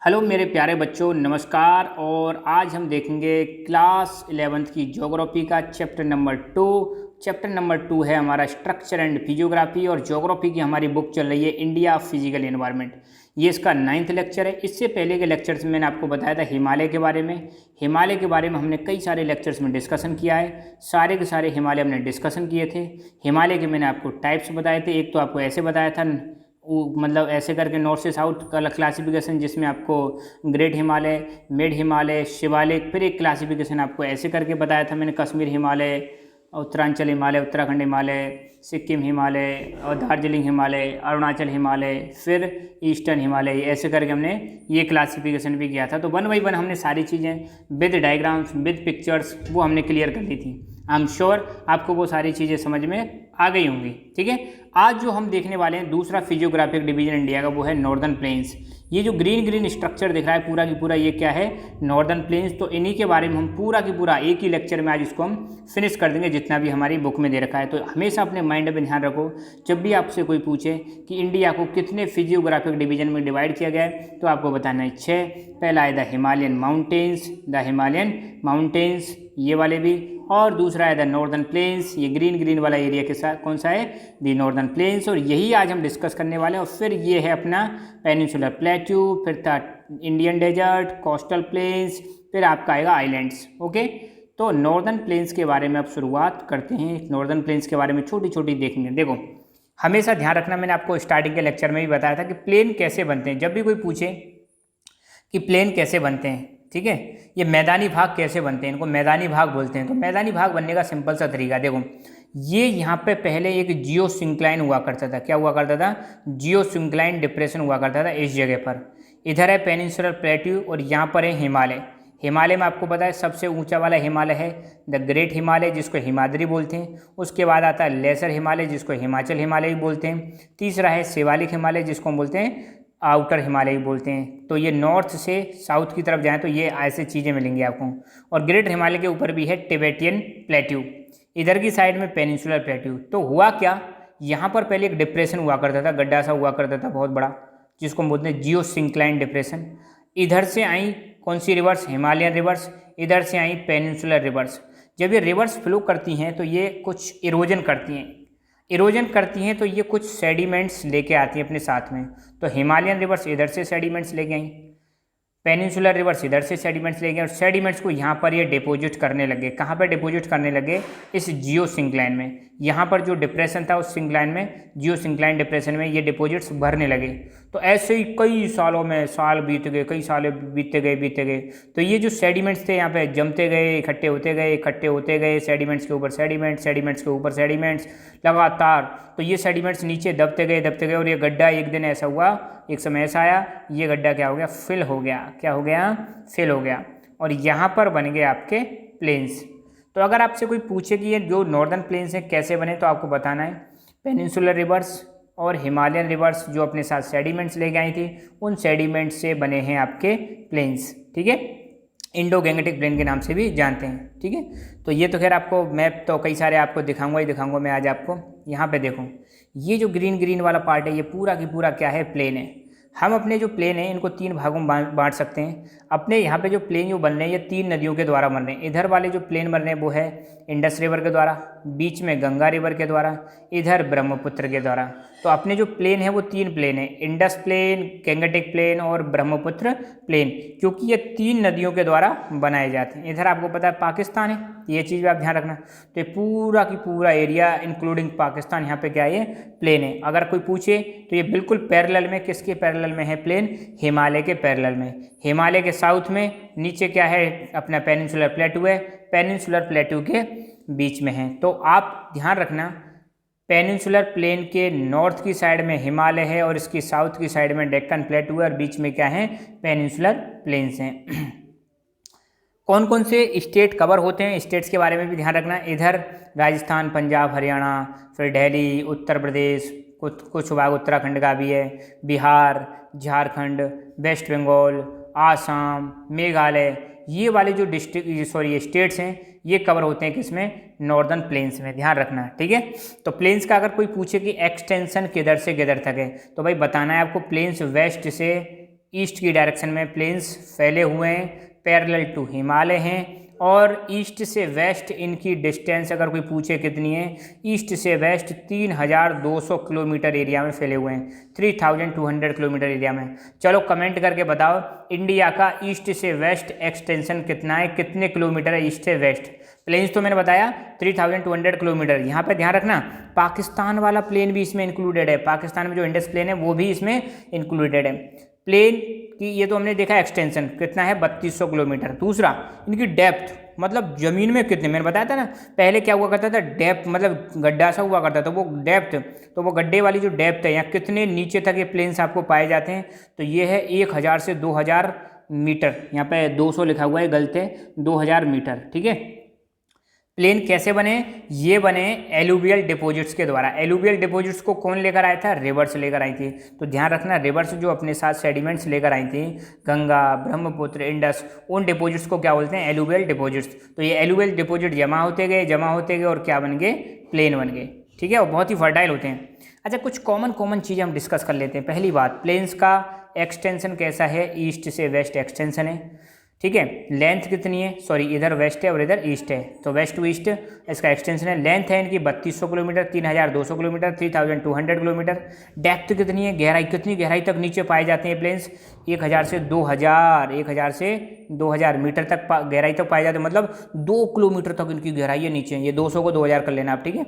Hello मेरे प्यारे बच्चों, नमस्कार। और आज हम देखेंगे क्लास 11th की ज्योग्राफी का चैप्टर नंबर 2। चैप्टर नंबर 2 है हमारा स्ट्रक्चर एंड फिजियोग्राफी, और ज्योग्राफी की हमारी बुक चल रही है इंडिया फिजिकल एनवायरनमेंट। ये इसका 9th लेक्चर है। इससे पहले के लेक्चर्स में मैंने आपको बताया था हिमालय के बारे में। हिमालय के बारे में हमने कई सारे लेक्चर्स में डिस्कशन किया है। सारे के सारे हिमालय हमने डिस्कशन किए थे। हिमालय के मैंने आपको टाइप्स बताए थे। एक तो आपको ऐसे बताया था, मतलब ऐसे करके नॉर्थ से साउथ का क्लासिफिकेशन, जिसमें आपको ग्रेट हिमालय, मिड हिमालय, शिवालिक। फिर एक क्लासिफिकेशन आपको ऐसे करके बताया था मैंने, कश्मीर हिमालय, उत्तरांचल हिमालय, उत्तराखंड हिमालय, सिक्किम हिमालय और दार्जिलिंग हिमालय, अरुणाचल हिमालय, फिर ईस्टर्न हिमालय। ऐसे करके हमने ये क्लासिफिकेशन भी किया था। तो 1 बाई 1 हमने सारी चीज़ें विद डायग्राम्स, विद पिक्चर्स, वो हमने क्लियर कर ली थी। आई एम श्योर आपको वो सारी चीज़ें समझ में आ गई होंगी। ठीक है, आज जो हम देखने वाले हैं दूसरा फिजियोग्राफिक डिवीजन इंडिया का, वो है नॉर्दर्न प्लेन्स। ये जो ग्रीन ग्रीन स्ट्रक्चर दिख रहा है पूरा की पूरा, ये क्या है? Northern plains. तो इन्हीं के बारे में हम पूरा की पूरा एक ही लेक्चर में आज इसको हम फिनिश कर देंगे, जितना भी हमारी बुक में दे रखा है। तो हमेशा अपने माइंड में ध्यान रखो, जब भी आपसे कोई पूछे कि इंडिया को कितने फिजियोग्राफिक डिवीजन में डिवाइड किया गया है, तो आपको बताना है 6। पहला है the Himalayan mountains, the Himalayan mountains, ये वाले भी। और दूसरा है द नॉर्दर्न प्लेन्स, ये ग्रीन ग्रीन वाला एरिया के साथ कौन सा है? The northern plains. और यही आज हम डिस्कस करने वाले हैं। और फिर ये है अपना पेनिनसुलर प्लेट्यू, फिर था इंडियन डेजर्ट, कोस्टल प्लेन्स, फिर आपका आएगा आइलैंड्स। ओके, तो नॉर्दर्न प्लेन्स के बारे में अब शुरुआत करते हैं। नॉर्दर्न प्लेन्स के बारे में छोटी छोटी देखेंगे। देखो, हमेशा ध्यान रखना, मैंने आपको स्टार्टिंग के लेक्चर में भी बताया था कि प्लेन कैसे बनते हैं। जब भी कोई पूछे कि प्लेन कैसे बनते हैं, ठीक है, ये मैदानी भाग कैसे बनते हैं, इनको मैदानी भाग बोलते हैं। तो मैदानी भाग बनने का सिंपल सा तरीका देखो, ये यहाँ पे पहले एक जियो सिंक्लाइन हुआ करता था। क्या हुआ करता था? जियो सिंक्लाइन डिप्रेशन हुआ करता था इस जगह पर। इधर है पेनिनसुलर प्लेट्यू और यहाँ पर है हिमालय। हिमालय में आपको पता है सबसे ऊंचा वाला हिमालय है द ग्रेट हिमालय, जिसको हिमाद्री बोलते हैं। उसके बाद आता है लेसर हिमालय, जिसको हिमाचल हिमालय भी बोलते हैं। तीसरा है शिवालिक हिमालय, जिसको हम बोलते हैं आउटर हिमालय भी बोलते हैं। तो ये नॉर्थ से साउथ की तरफ जाएं तो ये ऐसे चीज़ें मिलेंगी आपको। और ग्रेट हिमालय के ऊपर भी है टिबेटियन प्लेट्यू, इधर की साइड में पेनिनसुलर प्लेट्यू। तो हुआ क्या, यहाँ पर पहले एक डिप्रेशन हुआ करता था, गड्ढा सा हुआ करता था बहुत बड़ा, जिसको हम बोलते हैं जियो सिंक्लाइन डिप्रेशन। इधर से आई कौन सी रिवर्स? Himalayan reverse. इधर से आई पेनिनसुलर रिवर्स। जब ये रिवर्स फ्लो करती हैं तो ये कुछ इरोजन करती हैं। इरोजन करती हैं तो ये कुछ सेडिमेंट्स लेके आती हैं अपने साथ में। तो हिमालयन रिवर्स इधर से सेडिमेंट्स लेके आई, पेनिनसुलर रिवर्स इधर से सेडिमेंट्स ले गए, और सेडिमेंट्स को यहाँ पर ये डिपॉजिट करने लगे। कहाँ पर डिपॉजिट करने लगे? इस जियो सिंक्लाइन में। यहाँ पर जो डिप्रेशन था उस सिंक्लाइन में, जियो सिंक्लाइन डिप्रेशन में ये डिपॉजिट्स भरने लगे। तो ऐसे ही कई सालों में साल बीत गए, कई साल बीतते गए। तो ये जो सेडिमेंट्स थे यहाँ पे जमते गए, इकट्ठे होते गए, सेडिमेंट्स के ऊपर सेडिमेंट्स, सेडिमेंट्स के ऊपर सेडिमेंट्स लगातार। तो ये सेडिमेंट्स नीचे दबते गए, और ये गड्ढा एक दिन ऐसा हुआ, एक समय ऐसा आया, ये गड्ढा क्या हो गया? फिल हो गया। क्या हो गया? फिल हो गया। और यहाँ पर बन गए आपके प्लेन्स। तो अगर आपसे कोई पूछे कि ये जो नॉर्दर्न प्लेन्स हैं कैसे बने, तो आपको बताना है पेनिनसुलर रिवर्स और हिमालयन रिवर्स जो अपने साथ सेडिमेंट्स लेके आई थी, उन सेडिमेंट्स से बने हैं आपके प्लेन्स। ठीक है, इंडो गैंगेटिक प्लेन के नाम से भी जानते हैं। ठीक है, तो ये तो खैर आपको मैप तो कई सारे आपको दिखाऊंगा ही दिखाऊंगा मैं आज आपको। यहाँ पे देखो, ये जो ग्रीन ग्रीन वाला पार्ट है, ये पूरा की पूरा क्या है? प्लेन है। हम अपने जो प्लेन है इनको 3 भागों में बांट सकते हैं। अपने यहाँ पे जो प्लेन जो बन रहे हैं ये 3 नदियों के द्वारा बन रहे हैं। इधर वाले जो प्लेन बन रहे हैं वो है इंडस रिवर के द्वारा, बीच में गंगा रिवर के द्वारा, इधर ब्रह्मपुत्र के द्वारा। तो अपने जो प्लेन है वो 3 प्लेन है, इंडस प्लेन, गैंगेटिक प्लेन और ब्रह्मपुत्र प्लेन, क्योंकि ये 3 नदियों के द्वारा बनाए जाते हैं। इधर आपको पता है पाकिस्तान है, ये चीज़ आप ध्यान रखना। तो ये पूरा की पूरा एरिया इंक्लूडिंग पाकिस्तान, यहाँ पे क्या है? प्लेन है। अगर कोई पूछे तो ये बिल्कुल पैरेलल में, किसके पैरेलल में है प्लेन? हिमालय के पैरेलल में। हिमालय के साउथ में नीचे क्या है? अपना पेनिनसुलर प्लेट्यू है, पेनिनसुलर प्लेट्यू के बीच में है। तो आप ध्यान रखना, पेनिनसुलर प्लेन के नॉर्थ की साइड में हिमालय है और इसकी साउथ की साइड में डेक्कन प्लेट्यू है, और बीच में क्या है? पेनिनसुलर प्लेन्स हैं। कौन कौन से स्टेट कवर होते हैं, स्टेट्स के बारे में भी ध्यान रखना। इधर राजस्थान, पंजाब, हरियाणा, फिर दिल्ली, उत्तर प्रदेश, कुछ भाग उत्तराखंड का भी है, बिहार, झारखंड, वेस्ट बंगाल, आसाम, मेघालय, ये वाले जो स्टेट्स हैं ये कवर होते हैं किसमें? नॉर्दर्न प्लेन्स में। ध्यान रखना, ठीक है। तो प्लेन्स का अगर कोई पूछे कि एक्सटेंशन किधर से किधर तक है, तो भाई बताना है आपको, प्लेन्स वेस्ट से ईस्ट की डायरेक्शन में प्लेन्स फैले हुए हैं, पैरेलल टू हिमालय हैं, और ईस्ट से वेस्ट इनकी डिस्टेंस अगर कोई पूछे कितनी है, ईस्ट से वेस्ट 3200 किलोमीटर एरिया में फैले हुए हैं, 3200 किलोमीटर एरिया में। चलो कमेंट करके बताओ इंडिया का ईस्ट से वेस्ट एक्सटेंशन कितना है, कितने किलोमीटर है ईस्ट से वेस्ट। प्लेन्स तो मैंने बताया 3200 किलोमीटर। यहाँ पे ध्यान रखना पाकिस्तान वाला प्लेन भी इसमें इंक्लूडेड है, पाकिस्तान में जो इंडस प्लेन है वो भी इसमें इंक्लूडेड है। प्लेन की ये तो हमने देखा एक्सटेंशन कितना है 3200 किलोमीटर। दूसरा इनकी डेप्थ, मतलब ज़मीन में कितने, मैंने बताया था ना पहले क्या हुआ करता था, डेप्थ मतलब गड्ढा सा हुआ करता था, वो डेप्थ, तो वो गड्ढे वाली जो डेप्थ है, यहाँ कितने नीचे तक ये प्लेन्स आपको पाए जाते हैं, तो ये है 1000 से 2000 मीटर। यहाँ पे 200 लिखा हुआ है, गलत है, 2000 मीटर। ठीक है, प्लेन कैसे बने, ये बने एलुवियल डिपॉजिट्स के द्वारा। एलुवियल डिपॉजिट्स को कौन लेकर आया था, रिवर्स लेकर आई थी। तो ध्यान रखना रिवर्स जो अपने साथ सेडिमेंट्स लेकर आई थी, गंगा, ब्रह्मपुत्र, इंडस, उन डिपॉजिट्स को क्या बोलते हैं, एलुवियल डिपॉजिट्स। तो ये एलुवियल डिपॉजिट जमा होते गए और क्या बन गए, प्लेन बन गए। ठीक है, और बहुत ही फर्टाइल होते हैं। अच्छा, कुछ कॉमन चीज़ें हम डिस्कस कर लेते हैं। पहली बात, प्लेन्स का एक्सटेंशन कैसा है, ईस्ट से वेस्ट एक्सटेंशन है। ठीक है, लेंथ कितनी है, सॉरी इधर वेस्ट है और इधर ईस्ट है, तो वेस्ट टू ईस्ट इसका एक्सटेंशन है। लेंथ है इनकी 3200 किलोमीटर, 3200 किलोमीटर, 3200 किलोमीटर। डेप्थ कितनी है, गहराई कितनी, गहराई तक नीचे पाए जाते हैं प्लेन्स, 1000 से 2000 मीटर तक गहराई तक पाए जाते हैं, मतलब 2 किलोमीटर तक इनकी गहराई है नीचे। ये 200 को 2000 कर लेना आप। ठीक है,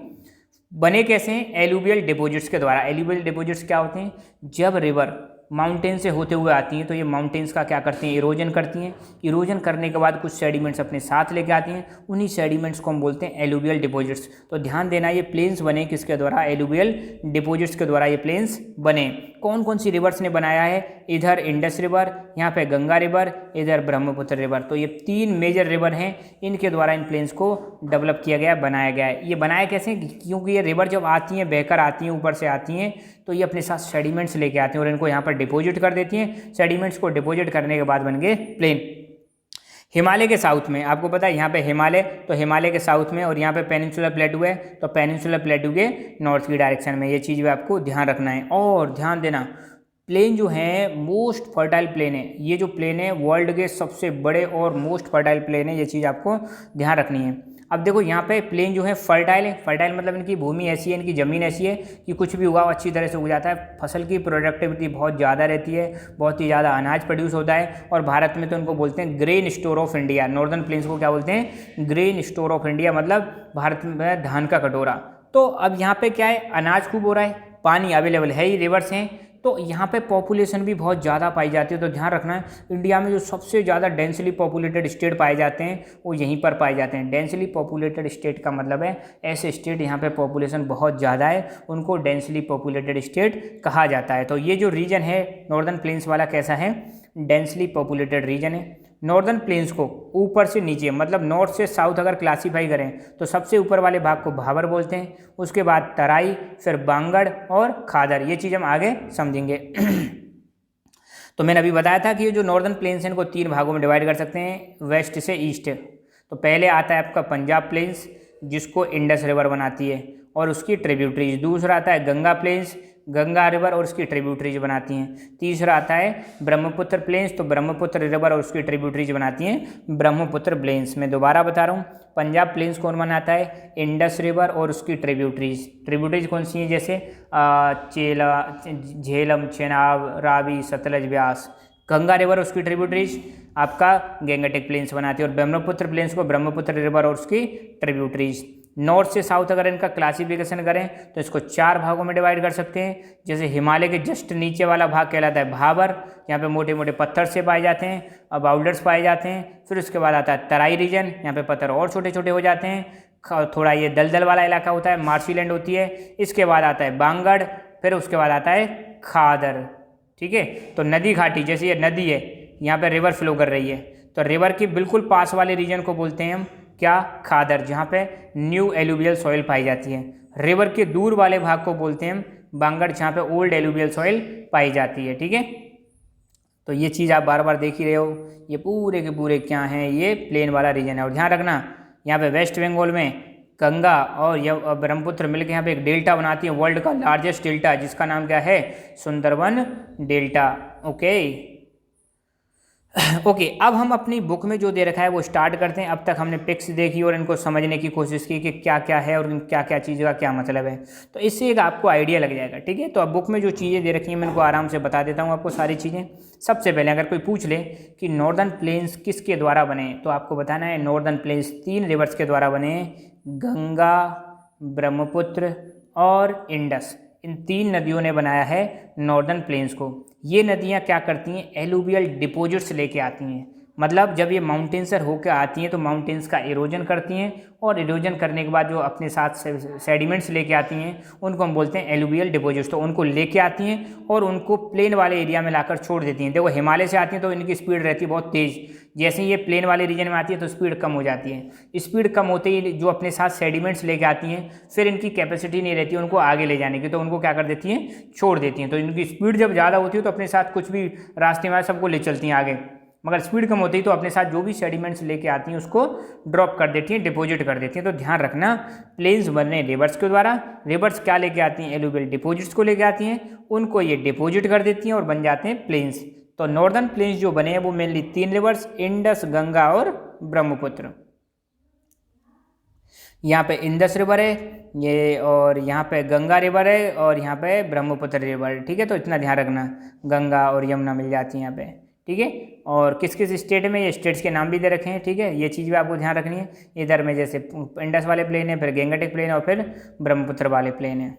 बने कैसे हैं, एलुवियल डिपॉजिट्स के द्वारा। एलुवियल डिपॉजिट्स क्या होते हैं, जब रिवर माउंटेन से होते हुए आती हैं तो ये माउंटेन्स का क्या करती हैं, इरोजन करती हैं। इरोजन करने के बाद कुछ सेडिमेंट्स अपने साथ लेके आती हैं, उन्हीं सेडिमेंट्स को हम बोलते हैं एलुवियल डिपॉजिट्स। तो ध्यान देना, ये प्लेन्स बने किसके द्वारा, एलुवियल डिपॉजिट्स के द्वारा ये प्लेन्स बने। कौन कौन सी रिवर्स ने बनाया है, इधर इंडस रिवर, यहाँ पे गंगा रिवर, इधर ब्रह्मपुत्र रिवर। तो ये 3 मेजर रिवर हैं, इनके द्वारा इन प्लेन्स को डेवलप किया गया, बनाया गया है। ये बनाया कैसे, क्योंकि ये रिवर जब आती हैं, बहकर आती हैं, ऊपर से आती हैं, तो ये अपने साथ सेडिमेंट्स लेके आती हैं और इनको यहाँ पर डिपॉजिट कर देती हैं। सेडिमेंट्स को डिपॉजिट करने के बाद बन गए प्लेन। हिमालय के साउथ में, आपको पता है यहाँ पे हिमालय, तो हिमालय के साउथ में, और यहाँ पे पेनिनसुलर प्लेटू है, तो पेनिनसुलर प्लेटू के नॉर्थ की डायरेक्शन में। ये चीज़ भी आपको ध्यान रखना है। और ध्यान देना, प्लेन जो है मोस्ट फर्टाइल प्लेन है। ये जो प्लेन है वर्ल्ड के सबसे बड़े और मोस्ट फर्टाइल प्लेन है, ये चीज़ आपको ध्यान रखनी है। अब देखो यहाँ पे प्लेन जो है फर्टाइल है, फर्टाइल मतलब इनकी भूमि ऐसी है, इनकी ज़मीन ऐसी है कि कुछ भी उगाओ अच्छी तरह से उग जाता है। फसल की प्रोडक्टिविटी बहुत ज़्यादा रहती है, बहुत ही ज़्यादा अनाज प्रोड्यूस होता है। और भारत में तो इनको बोलते हैं grain store of India. Northern plains को क्या बोलते हैं, ग्रेन स्टोर ऑफ इंडिया, मतलब भारत में धान का कटोरा। तो अब यहाँ पे क्या है, अनाज खूब हो रहा है, पानी अवेलेबल है ही, रिवर्स हैं, तो यहाँ पे पॉपुलेशन भी बहुत ज़्यादा पाई जाती है। तो ध्यान रखना है, इंडिया में जो सबसे ज़्यादा डेंसली पॉपुलेटेड स्टेट पाए जाते हैं वो यहीं पर पाए जाते हैं। डेंसली पॉपुलेटेड स्टेट का मतलब है ऐसे स्टेट यहाँ पे पॉपुलेशन बहुत ज़्यादा है, उनको डेंसली पॉपुलेटेड स्टेट कहा जाता है। तो ये जो रीजन है नॉर्दर्न प्लेन्स वाला कैसा है, डेंसली पॉपुलेटेड रीजन है। नॉर्दर्न प्लेन्स को ऊपर से नीचे, मतलब नॉर्थ से साउथ अगर क्लासीफाई करें तो सबसे ऊपर वाले भाग को भाबर बोलते हैं, उसके बाद तराई, फिर बांगड़ और खादर। ये चीज़ हम आगे समझेंगे। तो मैंने अभी बताया था कि ये जो नॉर्दर्न प्लेन्स हैं इनको 3 भागों में डिवाइड कर सकते हैं, वेस्ट से ईस्ट। तो पहले आता है आपका पंजाब प्लेन्स, जिसको इंडस रिवर बनाती है और उसकी ट्रिब्यूटरीज। दूसरा आता है गंगा प्लेन्स, गंगा रिवर और उसकी ट्रिब्यूटरीज बनाती हैं। तीसरा आता है ब्रह्मपुत्र प्लेन्स, तो ब्रह्मपुत्र रिवर और उसकी ट्रिब्यूटरीज बनाती हैं ब्रह्मपुत्र प्लेन्स। मैं दोबारा बता रहा हूँ, पंजाब प्लेन्स कौन बनाता है, इंडस रिवर और उसकी ट्रिब्यूटरीज। ट्रिब्यूटरीज कौन सी हैं, जैसे झेलम, चेनाब, रावी, सतलज, व्यास। गंगा रिवर और उसकी ट्रिब्यूटरीज आपका गैंगेटिक प्लेन्स बनाती है, और ब्रह्मपुत्र प्लेन्स को ब्रह्मपुत्र रिवर और उसकी ट्रिब्यूटरीज। नॉर्थ से साउथ अगर इनका क्लासिफिकेशन करें तो इसको 4 भागों में डिवाइड कर सकते हैं। जैसे हिमालय के जस्ट नीचे वाला भाग कहलाता है भाबर, यहाँ पे मोटे मोटे पत्थर से पाए जाते हैं, अब बाउल्डर्स पाए जाते हैं। फिर उसके बाद आता है तराई रीजन, यहाँ पे पत्थर और छोटे छोटे हो जाते हैं, थोड़ा ये दलदल वाला इलाका होता है, मार्शी लैंड होती है। इसके बाद आता है बांगड़, फिर उसके बाद आता है खादर। ठीक है, तो नदी घाटी, जैसे ये नदी है, यहाँ पे रिवर फ्लो कर रही है, तो रिवर के बिल्कुल पास वाले रीजन को बोलते हैं हम क्या, खादर, जहाँ पे न्यू एलुवियल सॉइल पाई जाती है। रिवर के दूर वाले भाग को बोलते हैं हम बांगड़, जहाँ पे ओल्ड एलुवियल सॉइल पाई जाती है। ठीक है, तो ये चीज़ आप बार बार देख ही रहे हो, ये पूरे के पूरे क्या हैं, ये प्लेन वाला रीजन है। और ध्यान रखना, यहाँ पे वेस्ट बंगाल में गंगा और ब्रह्मपुत्र मिलकर यहाँ पे एक डेल्टा बनाती है, वर्ल्ड का लार्जेस्ट डेल्टा, जिसका नाम क्या है, सुंदरबन डेल्टा। ओके, ओके अब हम अपनी बुक में जो दे रखा है वो स्टार्ट करते हैं। अब तक हमने पिक्स देखी और इनको समझने की कोशिश की कि क्या क्या है और क्या क्या चीज़ का क्या मतलब है, तो इससे एक आपको आइडिया लग जाएगा। ठीक है, तो अब बुक में जो चीज़ें दे रखी हैं मैं इनको आराम से बता देता हूँ आपको सारी चीज़ें। सबसे पहले अगर कोई पूछ ले कि नॉर्दर्न प्लेन्स किसके द्वारा बने, तो आपको बताना है नॉर्दर्न प्लेन्स 3 रिवर्स के द्वारा बने, गंगा, ब्रह्मपुत्र और इंडस। इन 3 नदियों ने बनाया है नॉर्दर्न प्लेन्स को। ये नदियाँ क्या करती हैं, एलुवियल डिपोजिट्स लेके आती हैं। मतलब जब ये माउंटेन से होकर आती हैं तो माउंटेन्स का इरोजन करती हैं और इरोजन करने के बाद जो अपने साथ सेडिमेंट्स लेके आती हैं उनको हम बोलते हैं एलुवियल डिपोजिट्स। तो उनको लेके आती हैं और उनको प्लेन वाले एरिया में लाकर छोड़ देती हैं। देखो हिमालय से आती हैं तो इनकी स्पीड रहती है बहुत तेज़, जैसे ही ये प्लेन वाले रीजन में आती है तो स्पीड कम हो जाती है। स्पीड कम होते ही जो अपने साथ सेडिमेंट्स लेके आती हैं फिर इनकी कैपेसिटी नहीं रहती उनको आगे ले जाने की, तो उनको क्या कर देती हैं, छोड़ देती हैं। तो इनकी स्पीड जब ज़्यादा होती है तो अपने साथ कुछ भी रास्ते में सबको ले चलती हैं आगे, मगर स्पीड कम होती है तो अपने साथ जो भी सेडिमेंट्स लेके आती हैं उसको ड्रॉप कर देती हैं, डिपॉजिट कर देती हैं। तो ध्यान रखना प्लेन्स बनने रिवर्स के द्वारा। रिवर्स क्या लेके आती हैं, एलुवियल डिपॉजिट्स को लेके आती हैं, उनको ये डिपॉजिट कर देती हैं और बन जाते हैं प्लेन्स। तो नॉर्दर्न प्लेन्स जो बने हैं वो मेनली 3 रिवर्स, इंडस, गंगा और ब्रह्मपुत्र। यहाँ पे इंडस रिवर है ये, और यहाँ पे गंगा रिवर है और यहाँ पे ब्रह्मपुत्र रिवर। ठीक है, तो इतना ध्यान रखना, गंगा और यमुना मिल जाती है यहाँ पे। ठीक है, और किस किस स्टेट में, ये स्टेट्स के नाम भी दे रखे हैं। ठीक है, ये चीज़ भी आपको ध्यान रखनी है। इधर में जैसे इंडस वाले प्लेन है, फिर गंगेटिक प्लेन और फिर ब्रह्मपुत्र वाले प्लेन है।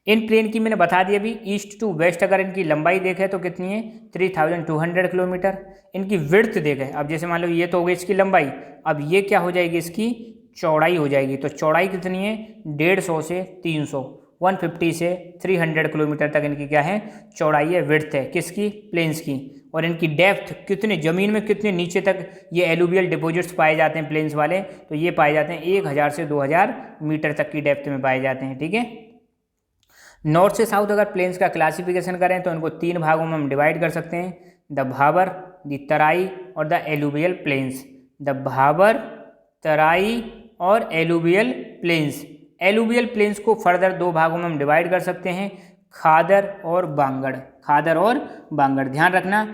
इन प्लेन की मैंने बता दी अभी, ईस्ट टू वेस्ट अगर इनकी लंबाई देखें तो कितनी है, 3200 किलोमीटर। इनकी विड्थ देखें, अब जैसे मान लो ये तो हो गई इसकी लंबाई, अब ये क्या हो जाएगी, इसकी चौड़ाई हो जाएगी। तो चौड़ाई कितनी है, 150 से 300, 150 से 300 किलोमीटर तक इनकी क्या है, चौड़ाई है, विड्थ है, किसकी, प्लेन्स की। और इनकी डेप्थ कितने, ज़मीन में कितने नीचे तक ये एलुवियल डिपोजिट्स पाए जाते हैं प्लेन्स वाले, तो ये पाए जाते हैं 1000 से 2000 मीटर तक की डेप्थ में पाए जाते हैं। ठीक है, नॉर्थ से साउथ अगर प्लेन्स का क्लासिफिकेशन करें तो इनको 3 भागों में हम डिवाइड कर सकते हैं, द भाबर, द तराई और the alluvial plains. The Bhabar, Terai और एलुवियल प्लेन्स। एलुवियल प्लेन्स को फर्दर 2 भागों में हम डिवाइड कर सकते हैं, खादर और बांगड़। खादर और बांगड़, ध्यान रखना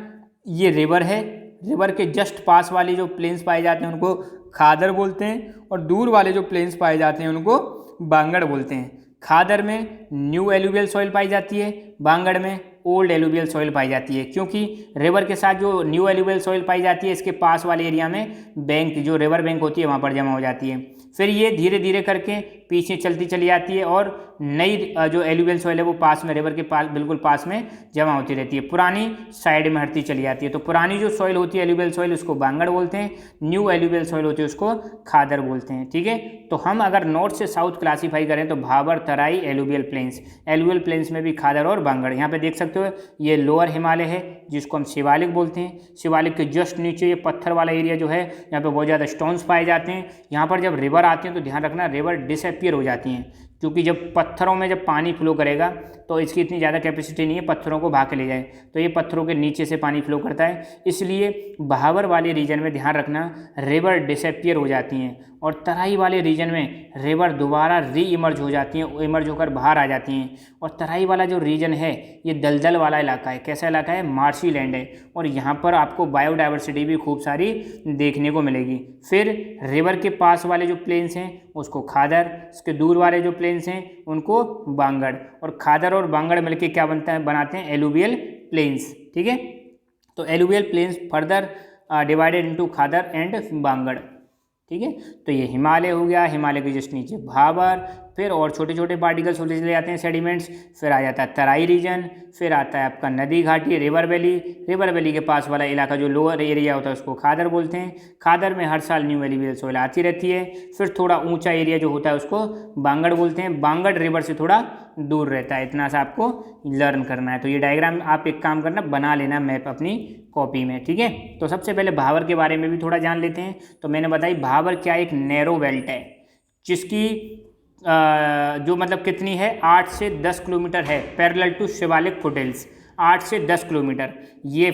ये रिवर है, रिवर के जस्ट पास वाले जो प्लेन्स पाए जाते हैं उनको खादर बोलते हैं, और दूर वाले जो प्लेन्स पाए जाते हैं उनको बांगड़ बोलते हैं। खादर में न्यू एलुवियल सॉइल पाई जाती है, बांगड़ में ओल्ड एलुवियल सॉइल पाई जाती है, क्योंकि रिवर के साथ जो न्यू एलुवियल सॉइल पाई जाती है इसके पास वाले एरिया में बैंक, जो रिवर बैंक होती है वहाँ पर जमा हो जाती है। फिर ये धीरे धीरे करके पीछे चलती चली जाती है और नई जो एलुवियल सॉइल है वो पास में, रिवर के पास, बिल्कुल पास में जमा होती रहती है, पुरानी साइड में हटती चली जाती है। तो पुरानी जो सॉइल होती है एलुवियल सॉइल उसको बांगड़ बोलते हैं, न्यू एलुवियल सॉइल होती है उसको खादर बोलते हैं। ठीक है, तो हम अगर नॉर्थ से साउथ क्लासीफाई करें तो भाबर, तराई, एलुवियल प्लेन्स। एलुवियल प्लेन्स में भी खादर और बांगड़। यहाँ पे देख सकते हो ये लोअर हिमालय है जिसको हम शिवालिक बोलते हैं। शिवालिक के जस्ट नीचे ये पत्थर वाला एरिया जो है, यहाँ पे बहुत ज़्यादा स्टोन्स पाए जाते हैं। यहाँ पर जब रिवर आती हैं तो ध्यान रखना रिवर डिसअपियर हो जाती हैं, क्योंकि जब पत्थरों में जब पानी फ्लो करेगा तो इसकी इतनी ज़्यादा कैपेसिटी नहीं है पत्थरों को भाग के ले जाए, तो ये पत्थरों के नीचे से पानी फ्लो करता है। इसलिए भाबर वाले रीजन में ध्यान रखना रिवर डिसअपियर हो जाती हैं, और तराई वाले रीजन में रिवर दोबारा री इमर्ज हो जाती हैं, इमर्ज होकर बाहर आ जाती हैं। और तराई वाला जो रीजन है ये दलदल वाला इलाका है। कैसा इलाका है, मार्शी लैंड है, और यहाँ पर आपको बायोडाइवर्सिटी भी खूब सारी देखने को मिलेगी। फिर रिवर के पास वाले जो प्लेन्स हैं उसको खादर, इसके दूर वाले जो प्लेन्स हैं उनको बांगड़, और खादर और बांगड़ मिलके क्या बनता है, बनाते हैं एलुवियल प्लेन्स। ठीक है, तो alluvial plains further divided into khadar and bangar. ठीक है, तो ये हिमालय हो गया, हिमालय के जस्ट नीचे भाबर, फिर और छोटे छोटे पार्टिकल्स होते चले जाते हैं सेडिमेंट्स, फिर आ जाता है तराई रीजन, फिर आता है आपका नदी घाटी, रिवर वैली। रिवर वैली के पास वाला इलाका जो लोअर एरिया होता है उसको खादर बोलते हैं। खादर में हर साल न्यू एलुवियल सॉइल आती रहती है। फिर थोड़ा ऊंचा एरिया जो होता है उसको बांगड़ बोलते हैं। बांगड़ रिवर से थोड़ा दूर रहता है। इतना सा आपको लर्न करना है। तो ये डायग्राम आप एक काम करना, बना लेना मैप अपनी कॉपी में। ठीक है, तो सबसे पहले भाबर के बारे में भी थोड़ा जान लेते हैं। तो मैंने बताई भाबर क्या एक नैरो बेल्ट है जिसकी जो मतलब कितनी है, 8 से 10 किलोमीटर है, पैरेलल टू शिवालिक फुटहिल्स। 8 से 10 किलोमीटर ये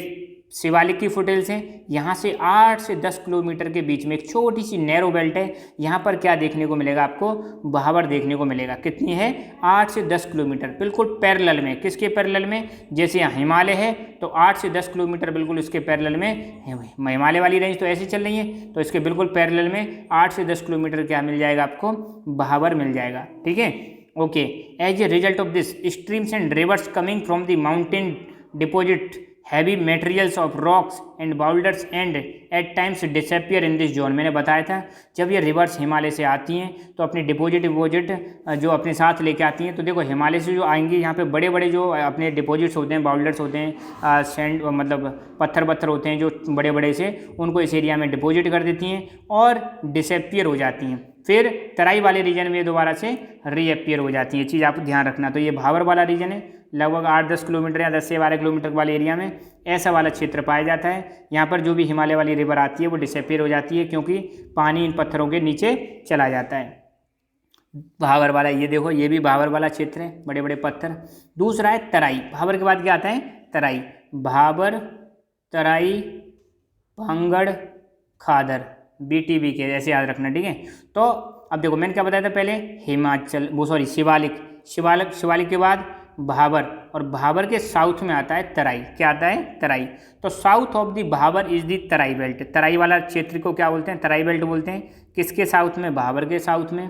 शिवालिक की फुटेल्स हैं। यहाँ से 8 से 10 किलोमीटर के बीच में एक छोटी सी नैरो बेल्ट है। यहाँ पर क्या देखने को मिलेगा आपको, भाबर देखने को मिलेगा। कितनी है, 8 से 10 किलोमीटर, बिल्कुल पैरेलल में। किसके पैरेलल में, जैसे यहाँ हिमालय है तो 8 से 10 किलोमीटर बिल्कुल इसके पैरेलल में, हिमालय वाली रेंज तो ऐसे चल रही है तो इसके बिल्कुल पैरेलल में 8 से 10 किलोमीटर क्या मिल जाएगा आपको, भाबर मिल जाएगा। ठीक है, okay. As a result of this streams and rivers coming from the mountain deposit heavy materials of rocks and boulders and at times disappear in this zone. मैंने बताया था जब ये रिवर्स हिमालय से आती हैं तो अपनी डिपोजिट जो अपने साथ लेके आती हैं। तो देखो हिमालय से जो आएंगी यहाँ पे बड़े बड़े जो अपने डिपोजिट्स होते हैं, बाउल्डर्स होते हैं, सैंड मतलब पत्थर होते हैं जो बड़े बड़े से, उनको इस एरिया में डिपोजिट कर देती हैं और डिसअपियर हो जाती हैं। फिर तराई वाले रीजन में दोबारा से रीअपियर हो जाती है। ये चीज़ आप ध्यान रखना। तो ये भाबर वाला रीजन है, लगभग 8-10 किलोमीटर या 10 से 12 किलोमीटर वाले एरिया में ऐसा वाला क्षेत्र पाया जाता है। यहाँ पर जो भी हिमालय वाली रिवर आती है वो डिसअपियर हो जाती है क्योंकि पानी इन पत्थरों के नीचे चला जाता है। भाबर वाला, ये देखो ये भी भाबर वाला क्षेत्र है, बड़े बड़े पत्थर। दूसरा है तराई। भाबर के बाद क्या आता है, तराई। भाबर, तराई, भांगड़, खादर, BTB के ऐसे याद रखना, ठीक है। तो अब देखो मैंने क्या बताया था पहले, शिवालिक के बाद भाबर, और भाबर के साउथ में आता है तराई। क्या आता है, तराई। तो south of the Bhabar is the Terai belt. Terai वाला क्षेत्र को क्या बोलते हैं, तराई बेल्ट बोलते हैं। किसके साउथ में, भाबर के साउथ में।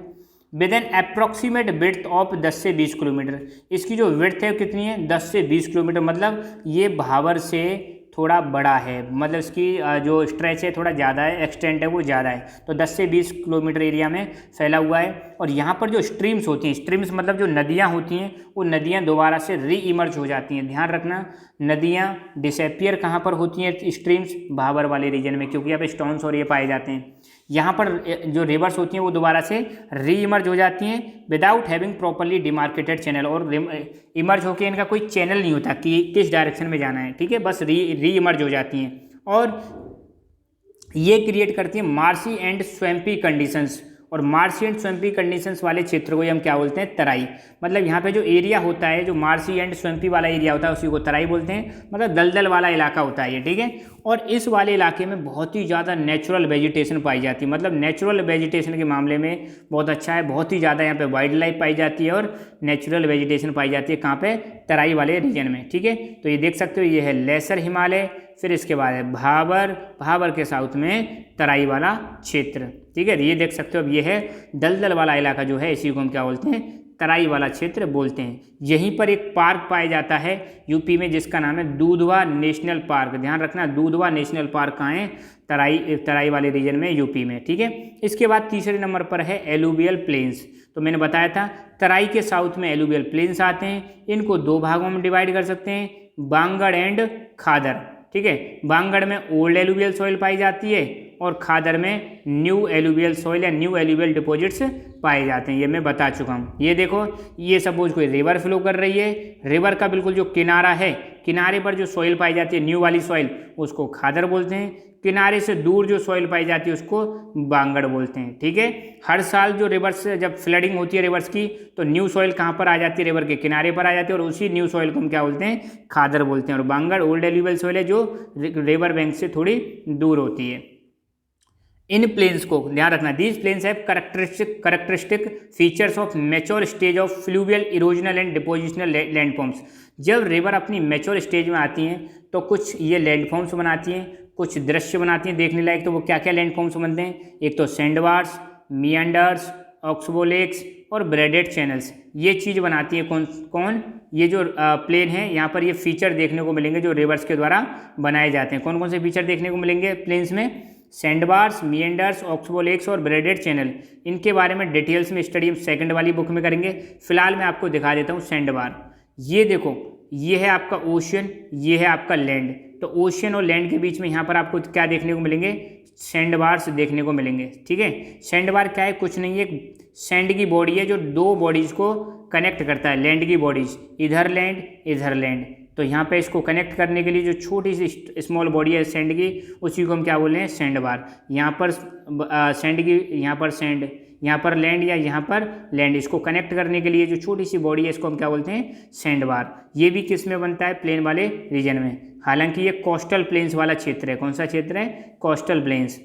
With an approximate width of 10 से 20 किलोमीटर। इसकी जो विड्थ है कितनी है, 10 से 20 किलोमीटर, मतलब ये भाबर से थोड़ा बड़ा है, मतलब इसकी जो स्ट्रेच है थोड़ा ज़्यादा है, एक्सटेंट है वो ज़्यादा है। तो 10 से 20 किलोमीटर एरिया में फैला हुआ है। और यहाँ पर जो स्ट्रीम्स होती हैं, स्ट्रीम्स मतलब जो नदियाँ होती हैं, वो नदियाँ दोबारा से री इमर्ज हो जाती हैं। ध्यान रखना, नदियाँ डिसअपियर कहाँ पर होती हैं, स्ट्रीम्स भाबर वाले रीजन में, क्योंकि यहाँ पे स्टोन्स और ये पाए जाते हैं। यहाँ पर जो रिवर्स होती हैं वो दोबारा से री इमर्ज हो जाती हैं without having properly demarcated channel. और इमर्ज होकर इनका कोई चैनल नहीं होता कि किस डायरेक्शन में जाना है, ठीक है, बस री इमर्ज हो जाती हैं। और ये क्रिएट करती हैं मार्शी एंड स्वैम्पी कंडीशंस। और मार्शी एंड स्वैम्पी कंडीशंस वाले क्षेत्र को हम क्या बोलते हैं, तराई। मतलब यहाँ पे जो एरिया होता है, जो मार्शी एंड स्वैम्पी वाला एरिया होता है, उसी को तराई बोलते हैं। मतलब दलदल वाला इलाका होता है ये, ठीक है। और इस वाले इलाके में बहुत ही ज़्यादा नेचुरल वेजिटेशन पाई जाती है। मतलब नेचुरल वेजिटेशन के मामले में बहुत अच्छा है, बहुत ही ज़्यादा यहाँ पे वाइल्ड लाइफ पाई जाती है और नेचुरल वेजिटेशन पाई जाती है। कहाँ पे, तराई वाले रीजन में, ठीक है। तो ये देख सकते हो, ये है लेसर हिमालय, फिर इसके बाद है भाबर के साउथ में तराई वाला क्षेत्र, ठीक है। ये देख सकते हो, अब ये है दलदल वाला इलाका जो है, इसी को हम क्या बोलते हैं, तराई वाला क्षेत्र बोलते हैं। यहीं पर एक पार्क पाया जाता है यूपी में, जिसका नाम है दूधवा नेशनल पार्क। ध्यान रखना, दूधवा नेशनल पार्क कहाँ है, तराई वाले रीजन में, यूपी में, ठीक है। इसके बाद तीसरे नंबर पर है एलुवियल प्लेन्स। तो मैंने बताया था तराई के साउथ में एलुवियल प्लेन्स आते हैं। इनको दो भागों में डिवाइड कर सकते हैं, बांगड़ एंड खादर, ठीक है। बांगड़ में ओल्ड एलुवियल सॉइल पाई जाती है और खादर में न्यू एलुवियल सॉइल या न्यू एलुवियल डिपॉजिट्स पाए जाते हैं। ये मैं बता चुका हूँ। ये देखो, ये सपोज कोई रिवर फ्लो कर रही है, रिवर का बिल्कुल जो किनारा है, किनारे पर जो सॉइल पाई जाती है न्यू वाली सॉइल, उसको खादर बोलते हैं। किनारे से दूर जो सॉइल पाई जाती है उसको बांगड़ बोलते हैं, ठीक है। हर साल जो रिवर्स जब फ्लडिंग होती है रिवर्स की, तो न्यू सॉइल कहाँ पर आ जाती है, रिवर के किनारे पर आ जाती है, और उसी न्यू सॉइल को हम क्या बोलते हैं, खादर बोलते हैं। और बांगड़ ओल्ड एलुवियल सॉइल है जो रिवर बैंक से थोड़ी दूर होती है। इन प्लेन्स को ध्यान रखना, these plains have characteristic features of mature stage of fluvial erosional and depositional landforms. जब रिवर अपनी मैच्योर स्टेज में आती हैं तो कुछ ये लैंडफॉर्म्स बनाती हैं, कुछ दृश्य बनाती हैं देखने लायक। तो वो क्या क्या लैंडफॉर्म्स बनते हैं, एक तो सैंडबार्स, मियांडर्स, ऑक्सबो लेक्स और ब्रेडेड चैनल्स। ये चीज़ बनाती है कौन ये जो प्लेन है, यहाँ पर ये फीचर देखने को मिलेंगे जो रिवर्स के द्वारा बनाए जाते हैं। कौन कौन से फीचर देखने को मिलेंगे प्लेन्स में, सैंडबार्स, मियांडर्स, ऑक्सबो लेक्स और ब्रेडेड चैनल। इनके बारे में डिटेल्स में स्टडी हम सेकंड वाली बुक में करेंगे। फिलहाल मैं आपको दिखा देता हूँ सैंडबार। ये देखो, ये है आपका ओशियन, ये है आपका लैंड। तो ओशियन और लैंड के बीच में यहाँ पर आपको क्या देखने को मिलेंगे, सैंडबार्स देखने को मिलेंगे, ठीक है। सैंडबार क्या है, कुछ नहीं है, सैंड की बॉडी है जो दो बॉडीज़ को कनेक्ट करता है, लैंड की बॉडीज़, इधर लैंड। तो यहाँ पे इसको कनेक्ट करने के लिए जो छोटी सी स्मॉल बॉडी है सैंड की, उसी को हम क्या बोल रहे हैं, सैंड बार। यहाँ पर सैंड की, यहाँ पर सैंड, यहाँ पर लैंड या यहाँ पर लैंड, इसको कनेक्ट करने के लिए जो छोटी सी बॉडी है इसको हम क्या बोलते हैं, सैंड बार। ये भी किस में बनता है, प्लेन वाले रीजन में। हालांकि ये कोस्टल प्लेन्स वाला क्षेत्र है। कौन सा क्षेत्र है, कोस्टल प्लेन्स।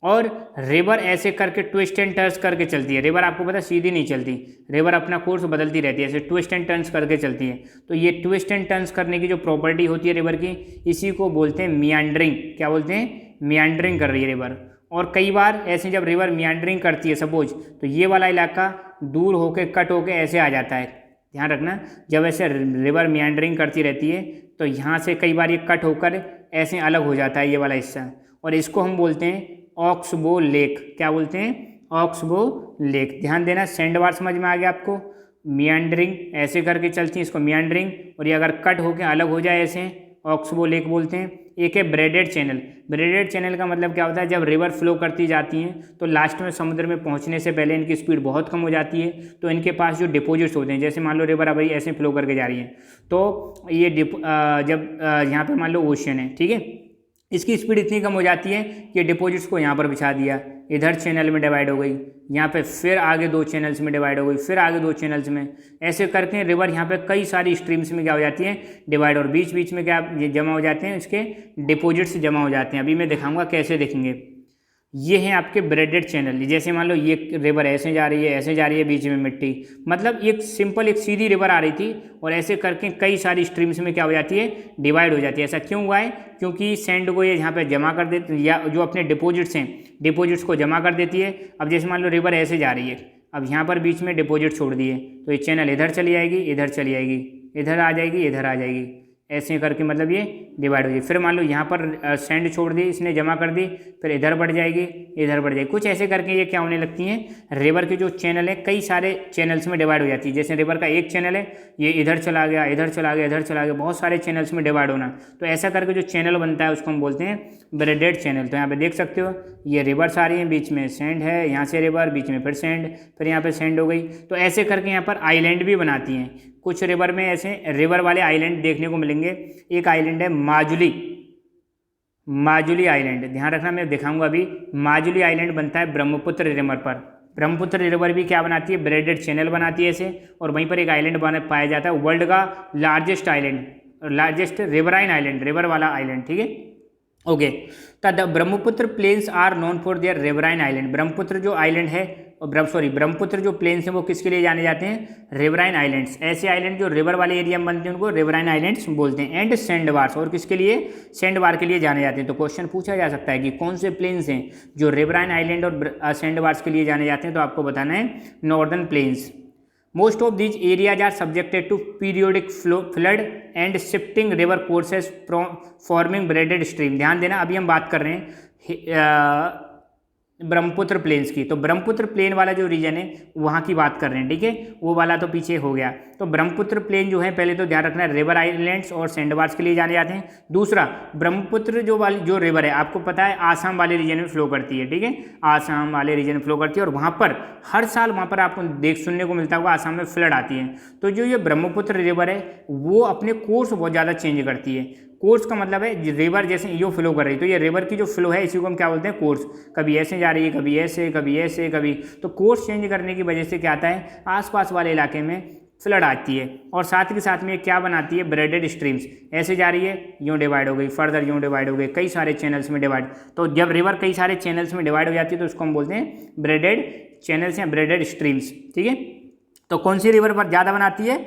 और रिवर ऐसे करके ट्विस्ट एंड टर्न्स करके चलती है। रिवर आपको पता सीधी नहीं चलती, रिवर अपना कोर्स बदलती रहती है, ऐसे ट्विस्ट एंड टर्न्स करके चलती है। तो ये ट्विस्ट एंड टर्न्स करने की जो प्रॉपर्टी होती है रिवर की, इसी को बोलते हैं मियांडरिंग। क्या बोलते हैं, मियांडरिंग कर रही है रिवर। और कई बार ऐसे जब रिवर मियांडरिंग करती है सपोज, तो ये वाला इलाका दूर होके कट होके ऐसे आ जाता है। ध्यान रखना, जब ऐसे रिवर मियांडरिंग करती रहती है तो यहाँ से कई बार ये कट होकर ऐसे अलग हो जाता है ये वाला हिस्सा, और इसको हम बोलते हैं ऑक्सबो लेक। क्या बोलते हैं, ऑक्सबो लेक। ध्यान देना, सैंड बार समझ में आ गया आपको। मियांडरिंग ऐसे करके चलती है, इसको मियांडरिंग, और ये अगर कट होकर अलग हो जाए ऐसे, ऑक्सबो लेक बोलते हैं। एक है ब्रेडेड चैनल। ब्रेडेड चैनल का मतलब क्या होता है, जब रिवर फ्लो करती जाती हैं तो लास्ट में समुद्र में पहुंचने से पहले इनकी स्पीड बहुत कम हो जाती है, तो इनके पास जो डिपोजिट्स होते हैं, जैसे मान लो रिवर अभी ऐसे फ्लो करके जा रही है, तो ये जब यहाँ पे मान लो ओशियन है, ठीक है, इसकी स्पीड इतनी कम हो जाती है कि डिपॉजिट्स को यहाँ पर बिछा दिया, इधर चैनल में डिवाइड हो गई, यहाँ पे फिर आगे 2 चैनल्स में डिवाइड हो गई, फिर आगे 2 चैनल्स में, ऐसे करके रिवर यहाँ पे कई सारी स्ट्रीम्स में क्या हो जाती है, डिवाइड, और बीच बीच में क्या ये जमा हो जाते हैं, इसके डिपॉजिट्स जमा हो जाते हैं। अभी मैं दिखाऊंगा कैसे दिखेंगे। ये हैं आपके ब्रेडेड चैनल। जैसे मान लो ये रिवर ऐसे जा रही है, ऐसे जा रही है, बीच में मिट्टी, मतलब एक सिंपल एक सीधी रिवर आ रही थी और ऐसे करके कई सारी स्ट्रीम्स में क्या हो जाती है, डिवाइड हो जाती है। ऐसा क्यों हुआ है, क्योंकि सैंड को ये यहाँ पे जमा कर देती, या जो अपने डिपॉजिट्स हैं डिपॉजिट्स को जमा कर देती है। अब जैसे मान लो रिवर ऐसे जा रही है, अब यहाँ पर बीच में डिपॉजिट छोड़ दिए, तो ये चैनल इधर चली आएगी, इधर चली आएगी, इधर आ जाएगी, इधर आ जाएगी, ऐसे करके मतलब ये डिवाइड हो जाएगी। फिर मान लो यहाँ पर सैंड छोड़ दी, इसने जमा कर दी, फिर इधर बढ़ जाएगी, इधर बढ़ जाएगी, कुछ ऐसे करके ये क्या होने लगती हैं, रिवर के जो चैनल है कई सारे चैनल्स में डिवाइड हो जाती है। जैसे रिवर का एक चैनल है, ये इधर चला गया, इधर चला गया, इधर चला गया, बहुत सारे चैनल्स में डिवाइड होना, तो ऐसा करके जो चैनल बनता है उसको हम बोलते हैं ब्रेडेड चैनल। तो यहाँ पे देख सकते हो ये रिवर्स आ रही है, बीच में सैंड है, यहाँ से रिवर, बीच में फिर सैंड, फिर यहाँ पे सैंड हो गई, तो ऐसे करके यहाँ पर आइलैंड भी बनाती हैं। कुछ रिवर में ऐसे रिवर वाले आइलैंड देखने को मिलेंगे। एक आइलैंड है माजुली, माजुली आइलैंड, ध्यान रखना, मैं दिखाऊंगा अभी। माजुली आइलैंड बनता है ब्रह्मपुत्र रिवर पर। ब्रह्मपुत्र रिवर भी क्या बनाती है, ब्रेडेड चैनल बनाती है ऐसे, और वहीं पर एक आइलैंड पाया जाता है, वर्ल्ड का largest island, largest riverine island, river वाला आइलैंड, ठीक है, okay. The Brahmaputra plains are known for their riverine island. Brahmaputra जो आइलैंड है, ब्रह्मपुत्र जो प्लेन्स हैं वो किसके लिए जाने जाते हैं, रिवराइन आइलैंड्स। ऐसे आइलैंड जो रिवर वाले एरिया में बनते हैं उनको रिवराइन आइलैंड्स बोलते हैं। एंड सैंड बार्स, और किसके लिए, सैंड बार के लिए जाने जाते हैं। तो क्वेश्चन पूछा जा सकता है कि कौन से प्लेन्स हैं जो रिवराइन आइलैंड और सैंड बार्स के लिए जाने जाते हैं, तो आपको बताना है northern plains. Most of these areas are subjected to periodic flood and shifting river courses forming braided stream। ध्यान देना, अभी हम बात कर रहे हैं ब्रह्मपुत्र प्लेन्स की, तो ब्रह्मपुत्र प्लेन वाला जो रीजन है वहाँ की बात कर रहे हैं, ठीक है, वो वाला तो पीछे हो गया। तो ब्रह्मपुत्र प्लेन जो है, पहले तो ध्यान रखना, रिवर आइलैंड्स और सैंड बार्स के लिए जाने जाते हैं। दूसरा, ब्रह्मपुत्र जो रिवर है आपको पता है आसाम वाले रीजन में फ्लो करती है, ठीक है, आसाम वाले रीजन में फ्लो करती है, और वहाँ पर हर साल वहाँ पर आपको सुनने को मिलता होगा आसाम में फ्लड आती है। तो जो ये ब्रह्मपुत्र रिवर है वो अपने कोर्स बहुत ज़्यादा चेंज करती है। कोर्स का मतलब है रिवर जैसे यो फ्लो कर रही है, तो ये रिवर की जो फ्लो है इसी को हम क्या बोलते हैं, कोर्स। कभी ऐसे जा रही है, कभी ऐसे, कभी ऐसे, कभी, तो कोर्स चेंज करने की वजह से क्या आता है, आसपास वाले इलाके में फ्लड आती है। और साथ के साथ में क्या बनाती है, ब्रेडेड स्ट्रीम्स, ऐसे जा रही है, यूँ डिवाइड हो गई, फर्दर यूँ डिवाइड हो गई, कई सारे चैनल्स में डिवाइड। तो जब रिवर कई सारे चैनल्स में डिवाइड हो जाती है तो उसको हम बोलते हैं ब्रेडेड चैनल्स या ब्रेडेड स्ट्रीम्स, ठीक है। तो कौन सी रिवर पर ज़्यादा बनाती है,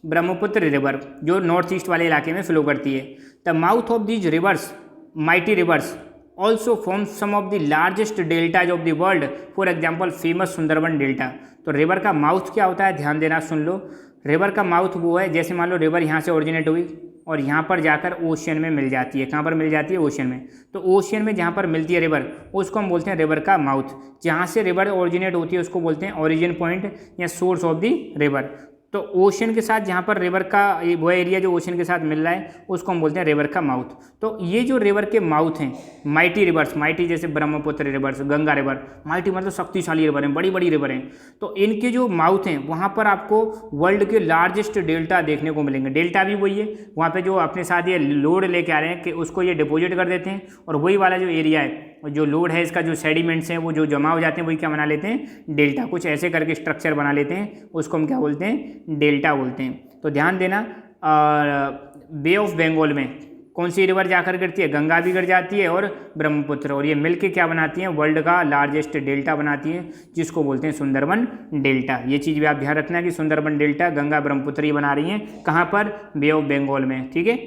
ब्रह्मपुत्र रिवर, जो नॉर्थ ईस्ट वाले इलाके में फ्लो करती है। The mouth of these rivers, mighty rivers, also form some of the largest deltas of the world, for example famous Sundarban delta. तो रिवर का माउथ क्या होता है, ध्यान देना, सुन लो। रिवर का माउथ वो है, जैसे मान लो रिवर यहाँ से ओरिजिनेट हुई और यहाँ पर जाकर ओशियन में मिल जाती है। कहाँ पर मिल जाती है, ओशियन में। तो ओशियन में जहाँ पर मिलती है रिवर उसको हम बोलते हैं रिवर का माउथ। जहाँ से रिवर ओरिजिनेट होती है उसको बोलते हैं ओरिजिन पॉइंट या सोर्स ऑफ द रिवर। तो ओशन के साथ जहाँ पर रिवर का वो एरिया जो ओशन के साथ मिल रहा है उसको हम बोलते हैं रिवर का माउथ। तो ये जो रिवर के माउथ हैं, माइटी रिवर्स, माइटी जैसे Brahmaputra reverse, Ganga river, mighty मतलब शक्तिशाली रिवर हैं, बड़ी बड़ी रिवर हैं। तो इनके जो माउथ हैं वहाँ पर आपको वर्ल्ड के लार्जेस्ट डेल्टा देखने को मिलेंगे। डेल्टा भी वही है, वहाँ पर जो अपने साथ ये लोड लेके आ रहे हैं कि उसको ये डिपोजिट कर देते हैं, और वही वाला जो एरिया है और जो लोड है इसका, जो सेडिमेंट्स हैं वो जो जमा हो जाते हैं वही क्या बना लेते हैं, डेल्टा। कुछ ऐसे करके स्ट्रक्चर बना लेते हैं, उसको हम क्या बोलते हैं, डेल्टा बोलते हैं। तो ध्यान देना, बे ऑफ बंगाल में कौन सी रिवर जाकर गिरती है, गंगा भी गिर जाती है और ब्रह्मपुत्र, और ये मिलके क्या बनाती हैं, वर्ल्ड का लार्जेस्ट डेल्टा बनाती हैं, जिसको बोलते हैं सुंदरबन डेल्टा। ये चीज़ भी आप ध्यान रखना कि सुंदरबन डेल्टा गंगा ब्रह्मपुत्र ही बना रही हैं, कहाँ पर, बे ऑफ बंगाल में। ठीक है,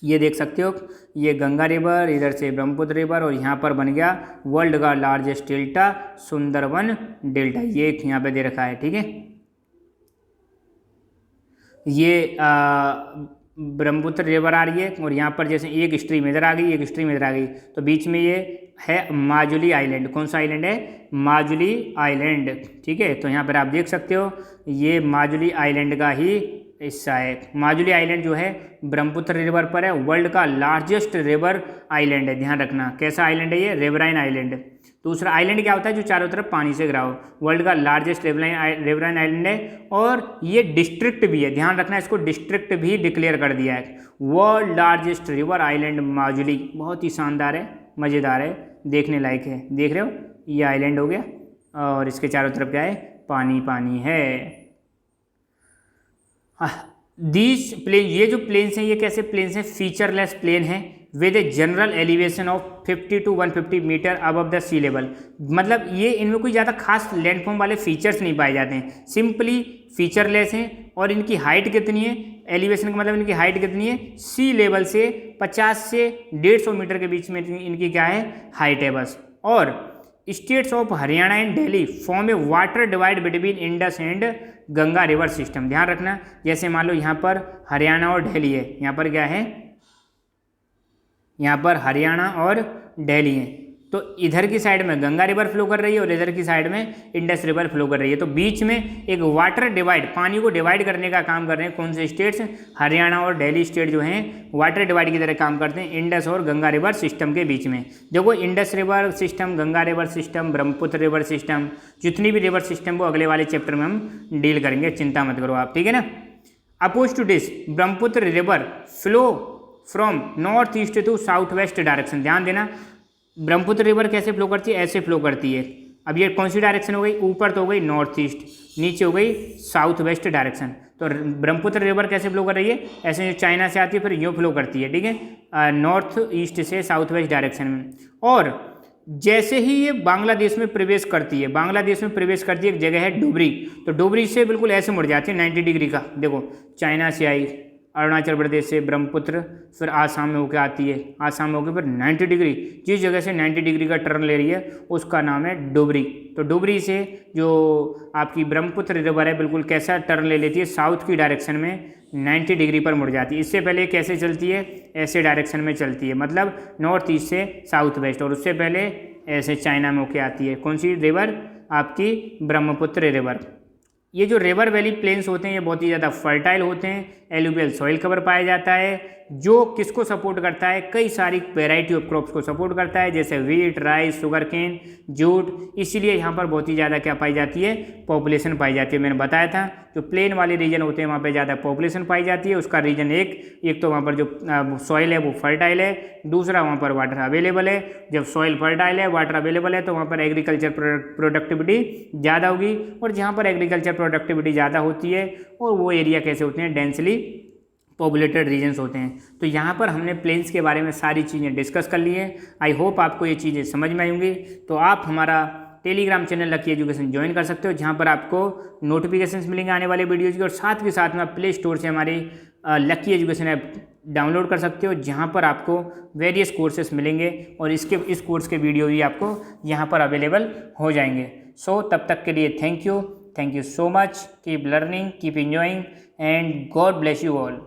ये देख सकते हो, ये गंगा रिवर, इधर से ब्रह्मपुत्र रिवर, और यहाँ पर बन गया वर्ल्ड का लार्जेस्ट डेल्टा सुंदरबन डेल्टा। ये यहाँ पे दे रखा है। ठीक है, ये ब्रह्मपुत्र रिवर आ रही है, और यहाँ पर जैसे एक स्ट्रीम इधर आ गई, एक स्ट्रीम इधर आ गई, तो बीच में ये है माजुली आइलैंड। कौन सा आइलैंड है, माजुली आइलैंड। ठीक है, तो यहाँ पर आप देख सकते हो ये माजुली आइलैंड का ही हिस्सा है। माजुली आइलैंड जो है ब्रह्मपुत्र रिवर पर है, वर्ल्ड का लार्जेस्ट रिवर आइलैंड है। ध्यान रखना कैसा आइलैंड है ये, रिवराइन आइलैंड। दूसरा आइलैंड क्या होता है, जो चारों तरफ पानी से घिरा हो, वर्ल्ड का लार्जेस्ट रिवराइन आइलैंड है, और ये डिस्ट्रिक्ट भी है। ध्यान रखना, इसको डिस्ट्रिक्ट भी डिक्लेयर कर दिया है, world largest river island Majuli. बहुत ही शानदार है, मज़ेदार है, देखने लायक है। देख रहे हो, ये आइलैंड हो गया, और इसके चारों तरफ क्या है, पानी पानी है। दीज प्लेन, ये जो प्लेन्स हैं ये कैसे प्लेन्स हैं, फीचरलेस प्लेन हैं with a general elevation of 50 to 150 metre above the sea level. मतलब ये इनमें कोई ज़्यादा खास लैंडफॉर्म वाले फीचर्स नहीं पाए जाते हैं, सिंपली फीचरलेस हैं। और इनकी हाइट कितनी है, एलिवेशन का मतलब इनकी हाइट कितनी है, सी लेवल से 50 से 150 मीटर के बीच में इनकी क्या है, हाइट है बस। और states of Haryana and Delhi form A water divide between Indus and Ganga river system. ध्यान रखना, जैसे मान लो यहाँ पर हरियाणा और दिल्ली है, यहाँ पर क्या है, यहाँ पर हरियाणा और दिल्ली है, तो इधर की साइड में गंगा रिवर फ्लो कर रही है और इधर की साइड में इंडस रिवर फ्लो कर रही है। तो बीच में एक वाटर डिवाइड, पानी को डिवाइड करने का काम कर रहे हैं कौन से स्टेट्स, हरियाणा और दिल्ली स्टेट जो हैं वाटर डिवाइड की तरह काम करते हैं इंडस और गंगा रिवर सिस्टम के बीच में। देखो Indus river system, Ganga river system, Brahmaputra river system, जितनी भी रिवर सिस्टम को अगले वाले चैप्टर में हम डील करेंगे, चिंता मत करो आप। ठीक है ना। Oppose to this Brahmaputra river flow from north east to south west direction. ध्यान देना, ब्रह्मपुत्र रिवर कैसे फ्लो करती है, ऐसे फ्लो करती है। अब ये कौन सी डायरेक्शन हो गई, ऊपर तो हो गई नॉर्थ ईस्ट, नीचे हो गई साउथ वेस्ट डायरेक्शन। तो ब्रह्मपुत्र रिवर कैसे फ्लो कर रही है, ऐसे जो चाइना से आती है फिर यूँ फ्लो करती है। ठीक है, नॉर्थ ईस्ट से साउथ वेस्ट डायरेक्शन में। और जैसे ही ये बांग्लादेश में प्रवेश करती है, बांग्लादेश में प्रवेश करती है, एक जगह है डोबरी, तो डोबरी से बिल्कुल ऐसे मुड़ जाती है 90 डिग्री का। देखो चाइना से आई, अरुणाचल प्रदेश से ब्रह्मपुत्र, फिर आसाम में होकर आती है, आसाम में होकर फिर 90 डिग्री, जिस जगह से 90 डिग्री का टर्न ले रही है उसका नाम है डोबरी। तो डोबरी से जो आपकी ब्रह्मपुत्र रिवर है बिल्कुल कैसा टर्न ले लेती है, साउथ की डायरेक्शन में 90 डिग्री पर मुड़ जाती है। इससे पहले कैसे चलती है, ऐसे डायरेक्शन में चलती है, मतलब नॉर्थ ईस्ट से साउथ वेस्ट, और उससे पहले ऐसे चाइना में होकर आती है। कौन सी रिवर, आपकी ब्रह्मपुत्र रिवर। ये जो रिवर वैली प्लेन्स होते हैं ये बहुत ही ज़्यादा फर्टाइल होते हैं, एलुवियल सॉइल कवर पाया जाता है, जो किसको सपोर्ट करता है, कई सारी वेराइटी ऑफ क्रॉप्स को सपोर्ट करता है, जैसे wheat, rice, sugar cane, jute. इसीलिए यहाँ पर बहुत ही ज़्यादा क्या पाई जाती है, पॉपुलेशन पाई जाती है। मैंने बताया था जो प्लेन वाले रीजन होते हैं वहाँ पे ज़्यादा पॉपुलेशन पाई जाती है। उसका रीजन एक तो वहाँ पर जो सॉइल है वो फर्टाइल है, दूसरा वहाँ पर वाटर अवेलेबल है। जब सॉइल फर्टाइल है, वाटर अवेलेबल है, तो वहाँ पर एग्रीकल्चर प्रोडक्टिविटी ज़्यादा होगी, और जहाँ पर एग्रीकल्चर प्रोडक्टिविटी ज़्यादा होती है और वो एरिया कैसे होते हैं, डेंसली पॉपुलेटेड रीजन्स होते हैं। तो यहाँ पर हमने प्लेन्स के बारे में सारी चीज़ें डिस्कस कर ली है। आई होप आपको ये चीज़ें समझ में आएंगी। तो आप हमारा Telegram channel lucky education join कर सकते हो, जहाँ पर आपको नोटिफिकेशंस मिलेंगे आने वाले वीडियोज़ की, और साथ के साथ में आप प्ले स्टोर से हमारी लकी एजुकेशन ऐप डाउनलोड कर सकते हो, जहाँ पर आपको वेरियस कोर्सेस मिलेंगे, और इस कोर्स के वीडियो भी आपको यहाँ पर अवेलेबल हो जाएंगे। सो तब तक के लिए thank you so much, keep learning, keep enjoying, and God bless you all.